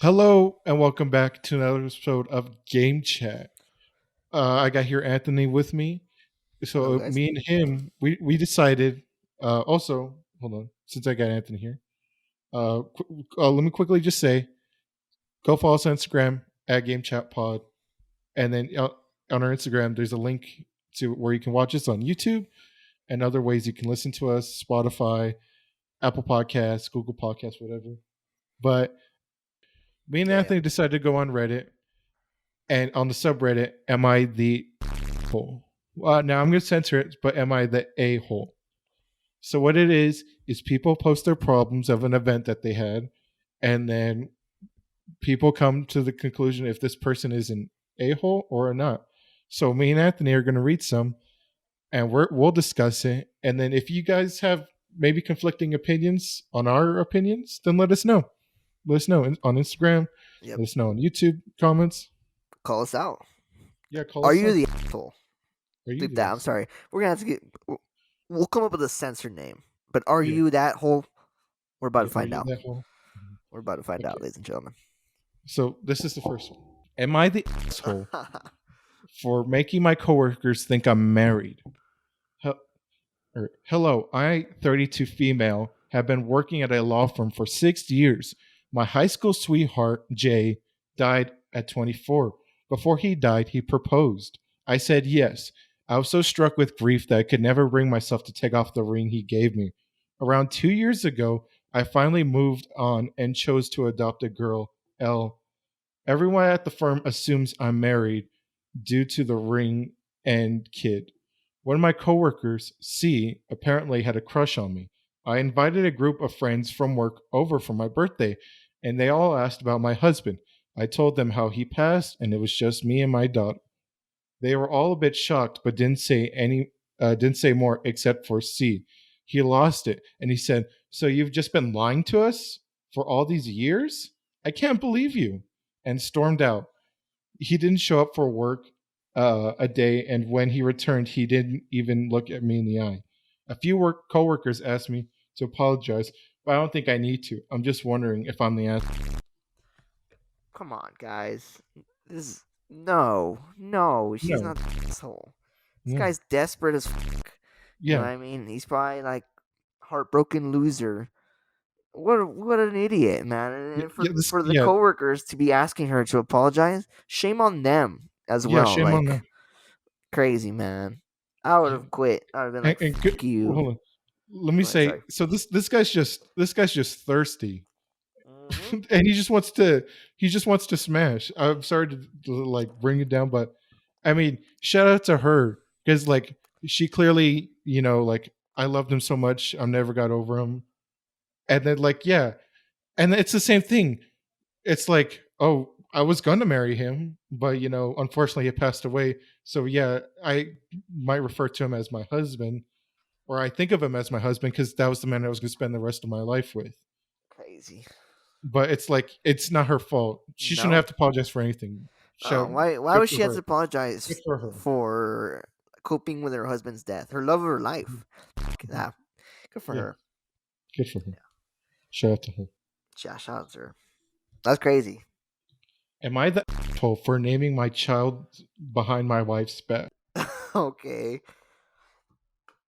Hello and welcome back to another episode of Game Chat. I got here Anthony with me. Hello, So guys. me and him, we decided. Also, hold on, since I got Anthony here, let me quickly just say, go follow us on Instagram at Game Chat Pod, and then on our Instagram, there's a link to where you can watch us on YouTube and other ways you can listen to us: Spotify, Apple Podcasts, Google Podcasts, whatever. But me and Yeah. Anthony decided to go on Reddit and on the subreddit, am I the hole? Now I'm going to censor it, but am I the a hole? So what it is people post their problems of an event that they had, and then people come to the conclusion if this person is an a hole or not. So me and Anthony are going to read some, and we'll discuss it. And then if you guys have maybe conflicting opinions on our opinions, then let us know. Let us know on Instagram. Yep. Let us know on YouTube comments. Call us out. Yeah, call Are us you up. the asshole? Are you Leave the that. I'm asshole? sorry. We're gonna have to get. We'll come up with a censored name. But are Yeah. you that hole? We're about Yeah, to are find you out. that hole? Mhm. We're about to find out, Okay. ladies and gentlemen. So this is the first one. Am I the asshole for making my coworkers think I'm married? Hel- Hello, I, 32 female, have been working at a law firm for 6 years. My high school sweetheart, Jay, died at 24. Before he died, he proposed. I said yes. I was so struck with grief that I could never bring myself to take off the ring he gave me. Around 2 years ago, I finally moved on and chose to adopt a girl, Elle. Everyone at the firm assumes I'm married due to the ring and kid. One of my coworkers, C, apparently had a crush on me. I invited a group of friends from work over for my birthday, and they all asked about my husband. I told them how he passed, and it was just me and my daughter. They were all a bit shocked, but didn't say more except for C. He lost it, and he said, "So you've just been lying to us for all these years? I can't believe you," and stormed out. He didn't show up for work a day, and when he returned, he didn't even look at me in the eye. A few coworkers asked me to apologize, but I don't think I need to. I'm just wondering if I'm the asshole. Come on, guys. This no. She's No, not the asshole. This no, guy's desperate as fuck. You know what yeah, I mean? He's probably like heartbroken loser. What an idiot, man! And yeah, this, for the yeah, coworkers to be asking her to apologize, shame on them as yeah. well. Shame on them. Like crazy, man. I would Yeah, have quit. I would have been like, and good. "Fuck you." Hold on. Let me Go ahead. say. Sorry. So this guy's just thirsty, Hmm. and he just wants to smash. I'm sorry to like bring it down, but I mean, shout out to her because like she clearly, like I loved him so much, I never got over him, and then like yeah, and it's the same thing. It's like oh, I was gonna marry him, but unfortunately, he passed away. So yeah, I might refer to him as my husband, or I think of him as my husband because that was the man I was gonna spend the rest of my life with. Crazy. But it's like it's not her fault. She shouldn't No. have to apologize for anything. Oh, Shout why Good would for she have to her. Good apologize for her. for coping with her husband's death? Her love of her life. Mhm. Yeah. Good for Yeah, her. good for her. Yeah. Shout out to her. Shout out to her. That's crazy. Am I the asshole for naming my child behind my wife's back? Okay.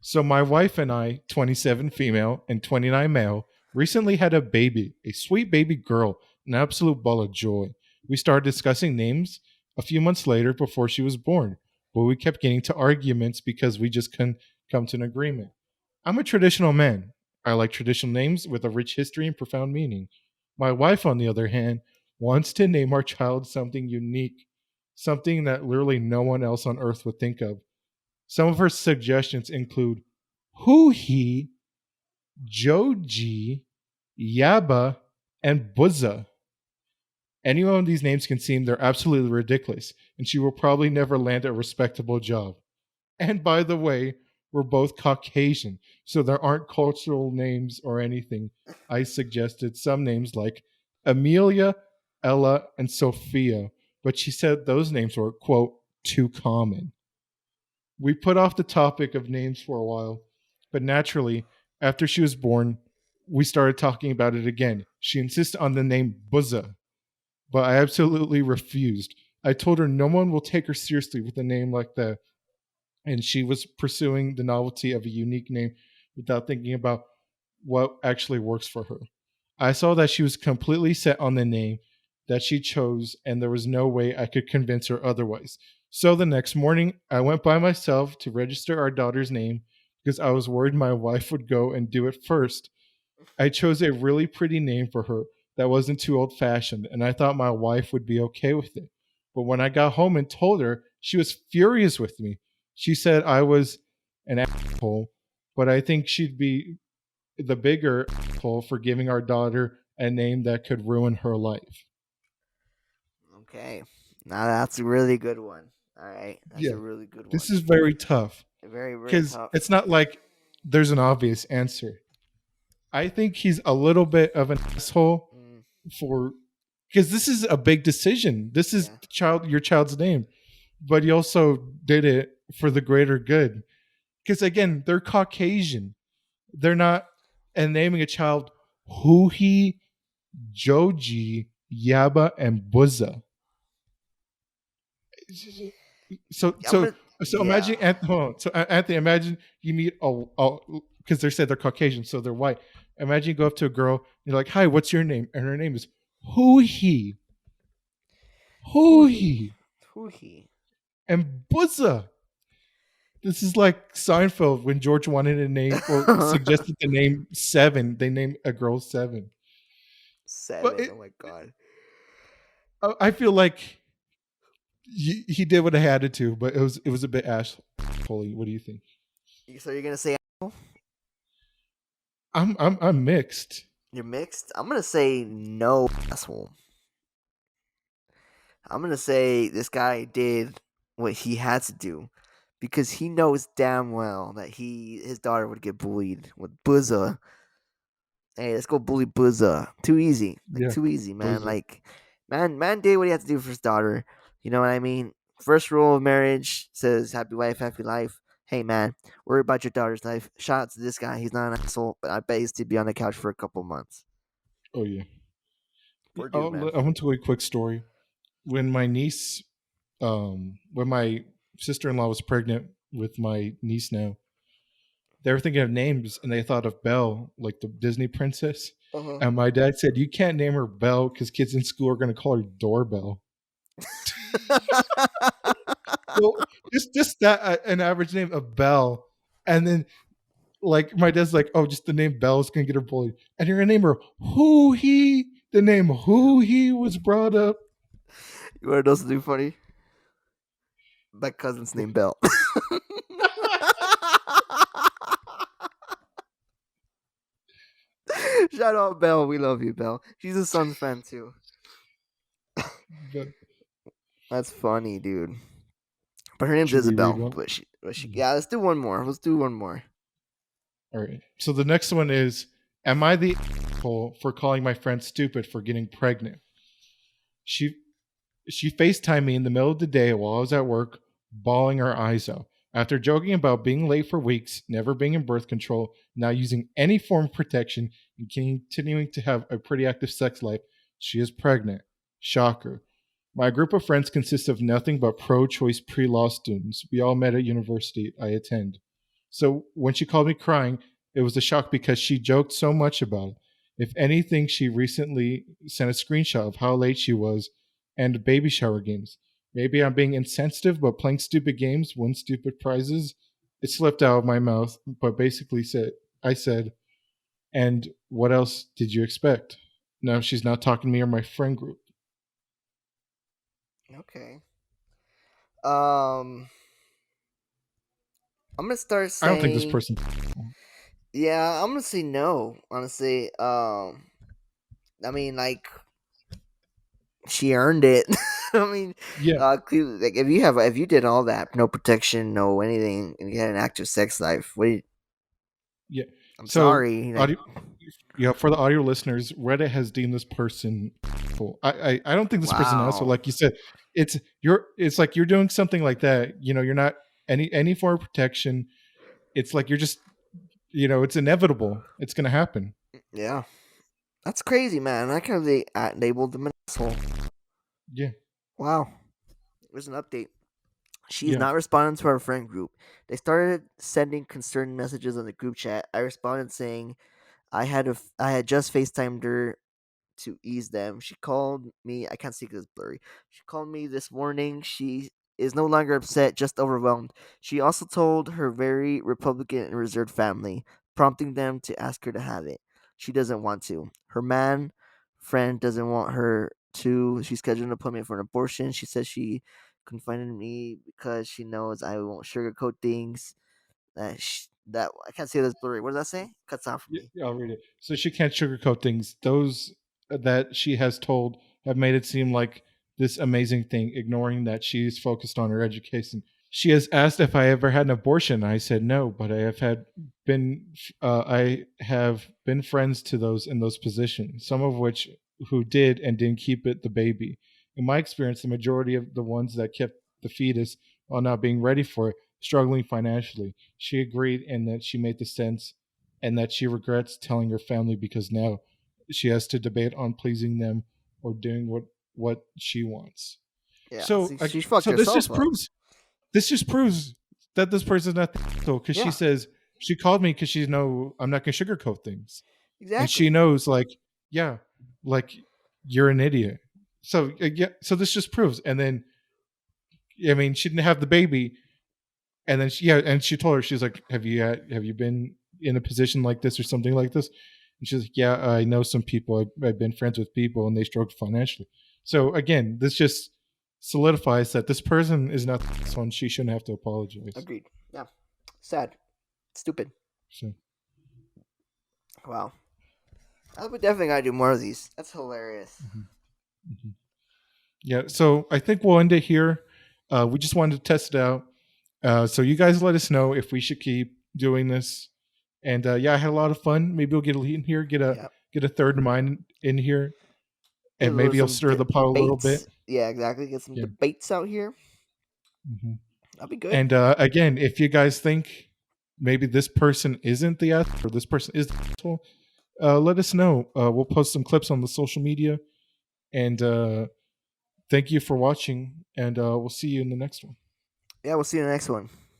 So my wife and I, 27 female and 29 male, recently had a baby, a sweet baby girl, an absolute ball of joy. We started discussing names a few months later before she was born, but we kept getting to arguments because we just couldn't come to an agreement. I'm a traditional man. I like traditional names with a rich history and profound meaning. My wife, on the other hand, wants to name our child something unique, something that literally no one else on earth would think of. Some of her suggestions include Hoo-hee, Joji, Yaba, and Buzza. Any one of these names can seem they're absolutely ridiculous, and she will probably never land a respectable job. And by the way, we're both Caucasian, so there aren't cultural names or anything. I suggested some names like Amelia, Ella, and Sophia, but she said those names were, quote, too common. We put off the topic of names for a while, but naturally, after she was born, we started talking about it again. She insisted on the name Buzza. but I absolutely refused. I told her no one will take her seriously with a name like that, and she was pursuing the novelty of a unique name without thinking about what actually works for her. I saw that she was completely set on the name that she chose, and there was no way I could convince her otherwise. So the next morning, I went by myself to register our daughter's name because I was worried my wife would go and do it first. I chose a really pretty name for her that wasn't too old fashioned, and I thought my wife would be okay with it. But when I got home and told her, she was furious with me. She said I was an asshole, but I think she'd be the bigger asshole for giving our daughter a name that could ruin her life. Okay. Now that's a really good one. All right. That's a Yeah, really good this one. is very tough Very, very because tough. it's not like there's an obvious answer. I think he's a little bit of an asshole Mm, for because this is a big decision. This is yeah. your child's name, but he also did it for the greater good. Because again, they're Caucasian. They're not, and naming a child Huhi, Joji, Yaba, and Buzza. So I'm so gonna. so Yeah. imagine Anthony, imagine you meet a because they said they're Caucasian, so they're white. Imagine you go up to a girl, you're like, "Hi, what's your name?" And her name is Huhi, Hoo-hee. Huhi, Hoo-hee. and Buzza. This is like Seinfeld when George wanted a name or suggested the name Seven. They named a girl Seven. But 7. Oh my god. I feel like he did what he had to, but it was a bit assholey. What do you think? So you're gonna say apple? I'm mixed. You're mixed? I'm gonna say no asshole. I'm gonna say this guy did what he had to do because he knows damn well that his daughter would get bullied with Buzza. Hey, let's go bully Buzza. Too easy. Like Yeah, too easy, man. Buzza. Like man did what he had to do for his daughter. You know what I mean? First rule of marriage says happy wife, happy life. Hey man, worry about your daughter's life. Shout out to this guy. He's not an asshole, but I bet he's to be on the couch for a couple months. Oh yeah. Poor dude, man. I want to tell you a quick story. When my niece, when my sister-in-law was pregnant with my niece now, they were thinking of names and they thought of Belle, like the Disney princess. Uh-huh. And my dad said, "You can't name her Belle because kids in school are going to call her Doorbell." So just that an average name of Belle, and then like my dad's like, "Oh, just the name Belle is going to get her bullied," and you're going to name her Who He. The name Who He was brought up. You want to know something funny? My cousin's named Belle. Shout out Belle. We love you, Belle. She's a Suns fan too. But That's funny, dude. But her name's should we read Isabel. one? But she yeah, let's do one more. Let's do one more. All right. So the next one is: Am I the asshole for calling my friend stupid for getting pregnant? She she FaceTimed me in the middle of the day while I was at work, bawling her eyes out. After joking about being late for weeks, never being in birth control, not using any form of protection, and continuing to have a pretty active sex life, she is pregnant. Shocker. My group of friends consists of nothing but pro choice pre law students. We all met at university I attend. So when she called me crying, it was a shock because she joked so much about it. If anything, she recently sent a screenshot of how late she was and baby shower games. Maybe I'm being insensitive, but playing stupid games win stupid prizes. It slipped out of my mouth, but basically I said, and what else did you expect? Now she's not talking to me or my friend group. Okay. Um, I'm gonna start I don't think this saying person. yeah. I'm gonna say no. Honestly, I mean, like she earned it. I mean, Yeah, clearly, like if you did all that, no protection, no anything, and you had an active sex life, yeah. I'm So, sorry. Like, audio, yeah, for the audio listeners, Reddit has deemed this person. Cool. I don't think this person is. So, wow. like you said, it's like you're doing something like that. You know, you're not any form of protection. It's like you're just it's inevitable. It's going to happen. Yeah, that's crazy, man. I kind of labeled them an asshole. Yeah. Wow. There's an update. She's Yeah. not responding to our friend group. They started sending concerned messages on the group chat. I responded saying I had just FaceTimed her to ease them. She called me. I can't see because it's blurry. She called me this morning. She is no longer upset, just overwhelmed. She also told her very Republican and reserved family, prompting them to ask her to have it. She doesn't want to. Her man friend doesn't want her to. She scheduled an appointment for an abortion. She says she confided in me because she knows I won't sugarcoat things. That I can't see this blurry. What does that say? Cuts off for Yeah, me. yeah, I'll read it. So she can't sugarcoat things. Those that she has told have made it seem like this amazing thing, ignoring that she's focused on her education. She has asked if I ever had an abortion. I said no, but I have been friends to those in those positions, some of which who did and didn't keep it the baby. In my experience, the majority of the ones that kept the fetus while not being ready for it, struggling financially. She agreed and that she made the sense and that she regrets telling her family because now she has to debate on pleasing them or doing what she wants. Yeah, So see, she fucked so this herself just up. proves that this person's not ethical because she Yeah, says she called me because I'm not gonna sugarcoat things, and she exactly. knows yeah, like you're an idiot. So yeah, so this just proves. And then I mean, she didn't have the baby, and then and she told her, she's like, have you been in a position like this or something like this? And she's like, yeah, I know some people. I've been friends with people, and they struggle financially. So again, this just solidifies that this person is not this one. She shouldn't have to apologize. Agreed. Yeah, sad, stupid. So Wow, I would definitely gotta do more of these. That's hilarious. mhm, mhm. Yeah. So I think we'll end it here. We just wanted to test it out. So you guys let us know if we should keep doing this. And yeah, I had a lot of fun. Maybe we'll get a lead in here, Yeah, get a third mind in here, get a and little maybe I'll some stir the pot a little bit. debates. Yeah, exactly. Get some Yeah. debates out here. Hmm. That'll be good. And again, if you guys think maybe this person isn't the asshole or this person is the asshole, let us know. We'll post some clips on the social media. And thank you for watching. And we'll see you in the next one. Yeah, we'll see you in the next one.